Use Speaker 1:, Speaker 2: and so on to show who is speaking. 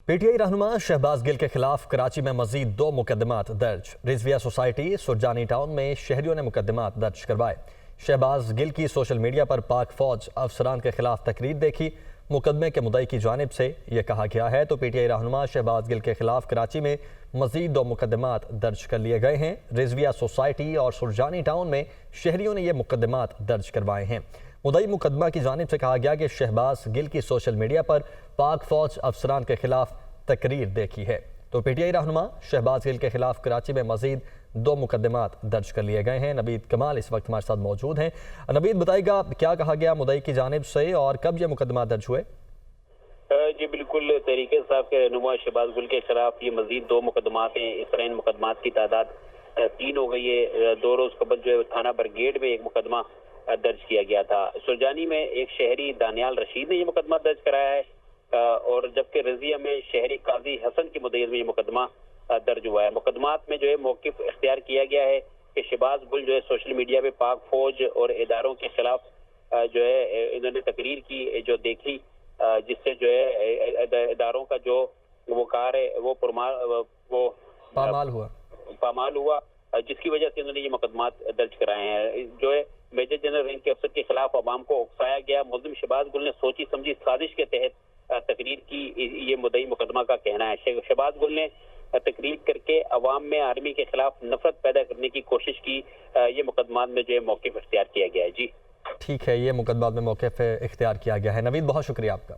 Speaker 1: P T I رہنما شہباز گل کے خلاف کراچی میں مزید 2 مقدمات درج۔ رضویہ سوسائٹی سرجانی ٹاؤن میں شہریوں نے مقدمات درج کروائے۔ شہباز گل کی سوشل میڈیا پر پاک فوج افسران کے خلاف تقریر دیکھی۔ مقدمے کے مدعی کی جانب سے یہ کہا گیا ہے تو پی ٹی آئی رہنما شہباز گل کے خلاف کراچی میں مزید 2 مقدمات درج کر لیے گئے ہیں۔ رضویہ سوسائٹی اور سرجانی ٹاؤن میں شہریوں نے یہ مقدمات درج کروائے ہیں۔ مدعی مقدمہ کی جانب سے کہا گیا کہ شہباز گل کی سوشل میڈیا پر پاک فوج افسران کے خلاف تقریر دیکھی ہے تو پی ٹی آئی رہنما شہباز گل کے خلاف کراچی میں مزید 2 مقدمات درج کر لیے گئے ہیں۔ نوید کمال اس وقت ہمارے ساتھ موجود ہیں۔ نوید بتائے گا کیا کہا گیا مدعی کی جانب سے اور کب یہ مقدمات درج ہوئے؟
Speaker 2: جی بالکل، تحریک انصاف کے رہنما شہباز گل کے خلاف یہ مزید 2 مقدمات ہیں۔ اس طرح ان مقدمات کی تعداد 3 ہو گئی ہے۔ 2 روز قبل جو ہے تھانہ برگیڈ میں ایک مقدمہ درج کیا گیا تھا۔ سرجانی میں ایک شہری دانیال رشید نے یہ مقدمہ درج کرایا ہے اور جبکہ رضیہ میں شہری قاضی حسن کی مدعیت میں یہ مقدمہ درج ہوا ہے۔ مقدمات میں جو ہے موقف اختیار کیا گیا ہے کہ شہباز گل جو ہے سوشل میڈیا پہ پاک فوج اور اداروں کے خلاف جو ہے انہوں نے تقریر کی جو دیکھی، جس سے جو ہے اداروں کا جو وقار ہے وہ پامال ہوا، جس کی وجہ سے انہوں نے یہ مقدمات درج کرائے ہیں۔ جو ہے میجر جنرل رینک کے افسر کے خلاف عوام کو اکسایا گیا۔ ملزم شہباز گل نے سوچی سمجھی سازش کے تحت تقریر کی، یہ مدعی مقدمہ کا کہنا ہے۔ شہباز گل نے تقریر کر کے عوام میں آرمی کے خلاف نفرت پیدا کرنے کی کوشش کی۔ یہ مقدمات میں جو ہے موقف اختیار کیا گیا ہے۔ جی
Speaker 1: ٹھیک ہے، یہ مقدمات میں موقف اختیار کیا گیا ہے۔ نوید بہت شکریہ آپ کا۔